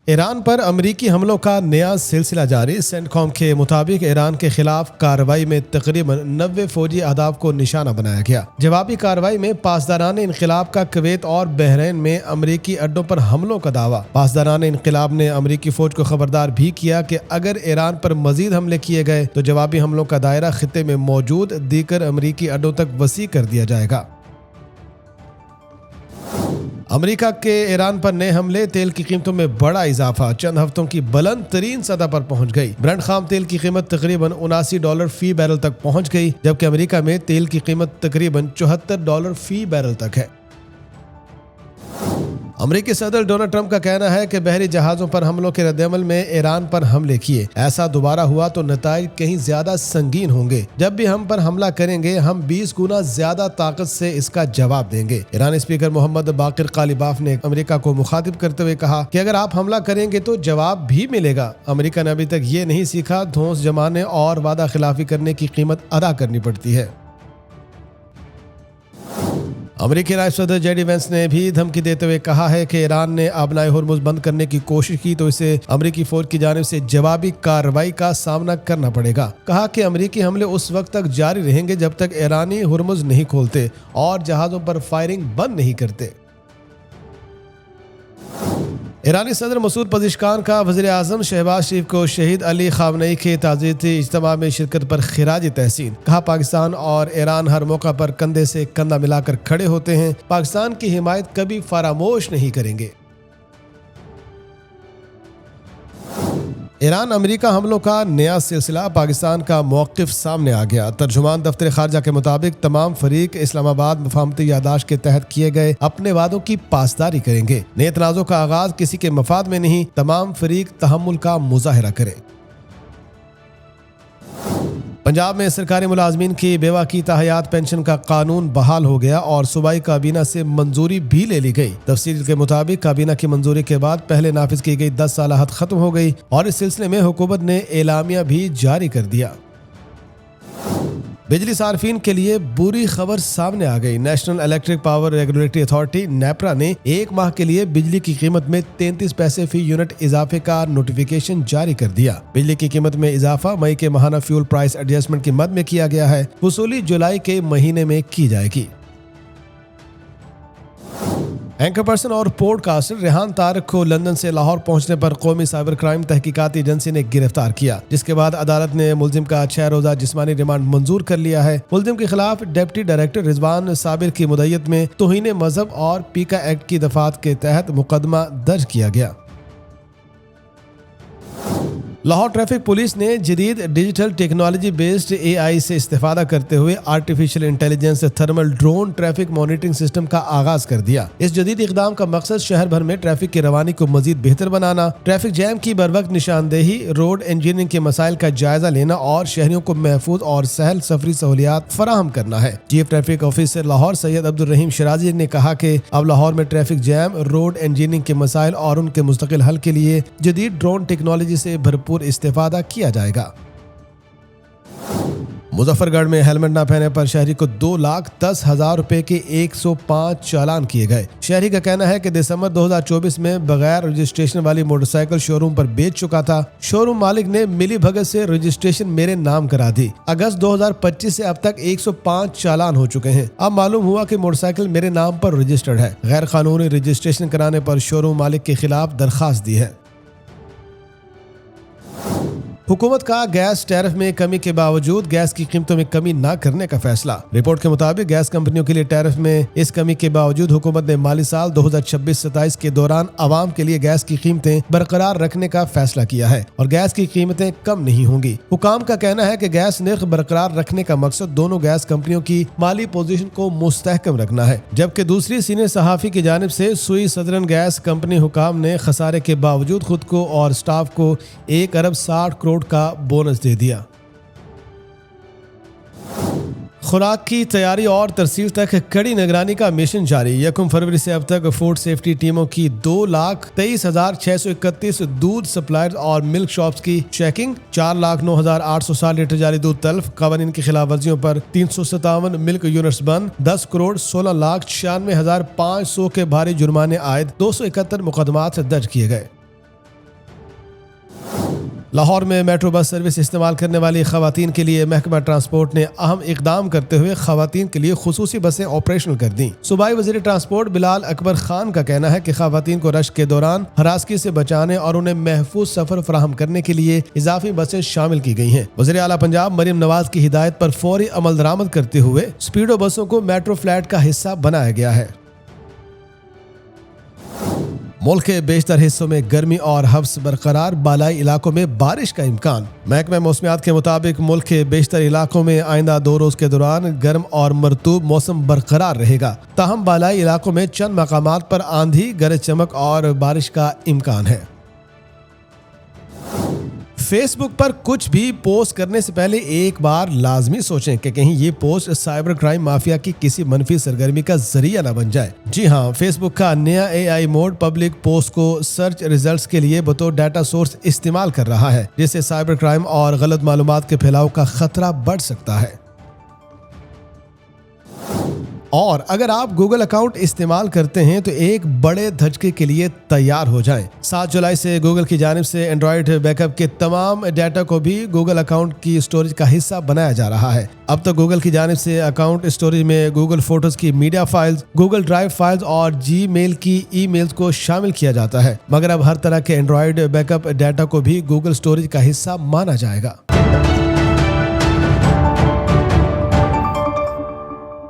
ایران پر امریکی حملوں کا نیا سلسلہ جاری۔ سینٹکام کے مطابق ایران کے خلاف کارروائی میں تقریباً 90 فوجی اہداف کو نشانہ بنایا گیا۔ جوابی کارروائی میں پاسداران انقلاب کا کویت اور بحرین میں امریکی اڈوں پر حملوں کا دعویٰ۔ پاسداران انقلاب نے امریکی فوج کو خبردار بھی کیا کہ اگر ایران پر مزید حملے کیے گئے تو جوابی حملوں کا دائرہ خطے میں موجود دیگر امریکی اڈوں تک وسیع کر دیا جائے گا۔ امریکہ کے ایران پر نئے حملے، تیل کی قیمتوں میں بڑا اضافہ، چند ہفتوں کی بلند ترین سطح پر پہنچ گئی۔ برنٹ خام تیل کی قیمت تقریباً $79 فی بیرل تک پہنچ گئی، جبکہ امریکہ میں تیل کی قیمت تقریباً $74 فی بیرل تک ہے۔ امریکی صدر ڈونلڈ ٹرمپ کا کہنا ہے کہ بحری جہازوں پر حملوں کے رد عمل میں ایران پر حملے کیے، ایسا دوبارہ ہوا تو نتائج کہیں زیادہ سنگین ہوں گے۔ جب بھی ہم پر حملہ کریں گے ہم 20 گنا زیادہ طاقت سے اس کا جواب دیں گے۔ ایرانی اسپیکر محمد باقر قالیباف نے امریکہ کو مخاطب کرتے ہوئے کہا کہ اگر آپ حملہ کریں گے تو جواب بھی ملے گا۔ امریکہ نے ابھی تک یہ نہیں سیکھا، دھونس جمانے اور وعدہ خلافی کرنے کی قیمت ادا کرنی پڑتی ہے۔ امریکی نائب صدر جے ڈی وینس نے بھی دھمکی دیتے ہوئے کہا ہے کہ ایران نے آبنائے ہرمز بند کرنے کی کوشش کی تو اسے امریکی فوج کی جانب سے جوابی کارروائی کا سامنا کرنا پڑے گا۔ کہا کہ امریکی حملے اس وقت تک جاری رہیں گے جب تک ایرانی ہرمز نہیں کھولتے اور جہازوں پر فائرنگ بند نہیں کرتے۔ ایرانی صدر مسعود پزشکان کا وزیر اعظم شہباز شریف کو شہید علی خامنئی کے تعزیتی اجتماع میں شرکت پر خراج تحسین۔ کہا پاکستان اور ایران ہر موقع پر کندھے سے کندھا ملا کر کھڑے ہوتے ہیں، پاکستان کی حمایت کبھی فراموش نہیں کریں گے۔ ایران امریکہ حملوں کا نیا سلسلہ، پاکستان کا موقف سامنے آ گیا۔ ترجمان دفتر خارجہ کے مطابق تمام فریق اسلام آباد مفاہمتی یادداشت کے تحت کیے گئے اپنے وعدوں کی پاسداری کریں گے۔ نئے تنازع کا آغاز کسی کے مفاد میں نہیں، تمام فریق تحمل کا مظاہرہ کریں۔ پنجاب میں سرکاری ملازمین کی بیوہ کی تاحیات پینشن کا قانون بحال ہو گیا اور صوبائی کابینہ سے منظوری بھی لے لی گئی۔ تفصیل کے مطابق کابینہ کی منظوری کے بعد پہلے نافذ کی گئی 10 سالہ حد ختم ہو گئی اور اس سلسلے میں حکومت نے اعلامیہ بھی جاری کر دیا۔ بجلی صارفین کے لیے بری خبر سامنے آ گئی۔ National electric power regulatory authority NEPRA نے ایک ماہ کے لیے بجلی کی قیمت میں 33 پیسے فی یونٹ اضافے کا نوٹیفیکیشن جاری کر دیا۔ بجلی کی قیمت میں اضافہ مئی کے ماہانہ فیول پرائس ایڈجسٹمنٹ کی مد میں کیا گیا ہے، وصولی جولائی کے مہینے میں کی جائے گی۔ اینکر پرسن اور پوڈ کاسٹر ریحان طارق کو لندن سے لاہور پہنچنے پر قومی سائبر کرائم تحقیقاتی ایجنسی نے گرفتار کیا، جس کے بعد عدالت نے ملزم کا 6 روزہ جسمانی ریمانڈ منظور کر لیا ہے۔ ملزم کے خلاف ڈپٹی ڈائریکٹر رضوان صابر کی مدعیت میں توہین مذہب اور پیکا ایکٹ کی دفعات کے تحت مقدمہ درج کیا گیا۔ لاہور ٹریفک پولیس نے جدید ڈیجیٹل ٹیکنالوجی بیسڈ AI سے استفادہ کرتے ہوئے artificial intelligence thermal drone traffic monitoring system کا آغاز کر دیا۔ اس جدید اقدام کا مقصد شہر بھر میں ٹریفک کی روانی کو مزید بہتر بنانا، ٹریفک جیم کی بروقت نشاندہی، روڈ انجینئرنگ کے مسائل کا جائزہ لینا اور شہریوں کو محفوظ اور سہل سفری سہولیات فراہم کرنا ہے۔ چیف ٹریفک آفیسر لاہور سید عبدالرحیم شرازی نے کہا کہ اب لاہور میں ٹریفک جیم، روڈ انجینئرنگ کے مسائل اور ان کے مستقل حل کے لیے جدید ڈرون ٹیکنالوجی سے بھرپور استفادہ کیا جائے گا۔ مظفر گڑھ میں ہیلمٹ نہ پہننے پر شہری کو 2,10,000 روپے کے 105 چالان کیے گئے۔ شہری کا کہنا ہے کہ دسمبر 2024 میں بغیر رجسٹریشن والی موٹر سائیکل شو روم پر بیچ چکا تھا۔ شو روم مالک نے ملی بھگت سے رجسٹریشن میرے نام کرا دی۔ اگست 2025 سے اب تک 105 چالان ہو چکے ہیں۔ اب معلوم ہوا کہ موٹر سائیکل میرے نام پر رجسٹرڈ ہے۔ غیر قانونی رجسٹریشن کرانے پر شو روم مالک کے خلاف درخواست دی ہے۔ حکومت کا گیس ٹیرف میں کمی کے باوجود گیس کی قیمتوں میں کمی نہ کرنے کا فیصلہ۔ رپورٹ کے مطابق گیس کمپنیوں کے لیے ٹیرف میں اس کمی کے باوجود حکومت نے مالی سال 2026-27 کے دوران عوام کے لیے گیس کی قیمتیں برقرار رکھنے کا فیصلہ کیا ہے اور گیس کی قیمتیں کم نہیں ہوں گی۔ حکام کا کہنا ہے کہ گیس نرخ برقرار رکھنے کا مقصد دونوں گیس کمپنیوں کی مالی پوزیشن کو مستحکم رکھنا ہے، جبکہ دوسری سینئر صحافی کی جانب سے سوئی سدرن گیس کمپنی حکام نے خسارے کے باوجود خود کو اور سٹاف کو 1,60 کروڑ کا بونس دے دیا۔ خوراک کی تیاری اور ترسیل تک کڑی نگرانی کا مشن جاری۔ 1 فروری سے اب تک فوڈ سیفٹی ٹیموں کی 2,23,631 دودھ سپلائر اور ملک شاپس کی چیکنگ، 4,09,860 لیٹر جاری دودھ تلف، قوانین کی خلاف ورزیوں پر 357 ملک یونٹس بند، 10 کروڑ 16,96,500 کے بھاری جرمانے عائد، 271 مقدمات درج کیے گئے۔ لاہور میں میٹرو بس سروس استعمال کرنے والی خواتین کے لیے محکمہ ٹرانسپورٹ نے اہم اقدام کرتے ہوئے خواتین کے لیے خصوصی بسیں آپریشنل کر دیں۔ صوبائی وزیر ٹرانسپورٹ بلال اکبر خان کا کہنا ہے کہ خواتین کو رش کے دوران ہراسگی سے بچانے اور انہیں محفوظ سفر فراہم کرنے کے لیے اضافی بسیں شامل کی گئی ہیں۔ وزیر اعلیٰ پنجاب مریم نواز کی ہدایت پر فوری عمل درآمد کرتے ہوئے اسپیڈو بسوں کو میٹرو فلیٹ کا حصہ بنایا گیا ہے۔ ملک کے بیشتر حصوں میں گرمی اور حبس برقرار، بالائی علاقوں میں بارش کا امکان۔ محکمہ موسمیات کے مطابق ملک کے بیشتر علاقوں میں آئندہ 2 روز کے دوران گرم اور مرطوب موسم برقرار رہے گا، تاہم بالائی علاقوں میں چند مقامات پر آندھی، گرج چمک اور بارش کا امکان ہے۔ فیس بک پر کچھ بھی پوسٹ کرنے سے پہلے ایک بار لازمی سوچیں کہ کہیں یہ پوسٹ سائبر کرائم مافیا کی کسی منفی سرگرمی کا ذریعہ نہ بن جائے۔ جی ہاں، فیس بک کا نیا AI موڈ پبلک پوسٹ کو سرچ ریزلٹس کے لیے بطور ڈیٹا سورس استعمال کر رہا ہے، جس سے سائبر کرائم اور غلط معلومات کے پھیلاؤ کا خطرہ بڑھ سکتا ہے۔ اور اگر آپ گوگل اکاؤنٹ استعمال کرتے ہیں تو ایک بڑے دھچکے کے لیے تیار ہو جائیں۔ 7 جولائی سے گوگل کی جانب سے اینڈرائیڈ بیک اپ کے تمام ڈیٹا کو بھی گوگل اکاؤنٹ کی اسٹوریج کا حصہ بنایا جا رہا ہے۔ اب تک گوگل کی جانب سے اکاؤنٹ اسٹوریج میں گوگل فوٹوز کی media files, Google drive files اور جی میل کی ای میلز کو شامل کیا جاتا ہے، مگر اب ہر طرح کے اینڈرائیڈ بیک اپ ڈیٹا کو بھی گوگل اسٹوریج کا حصہ مانا جائے گا۔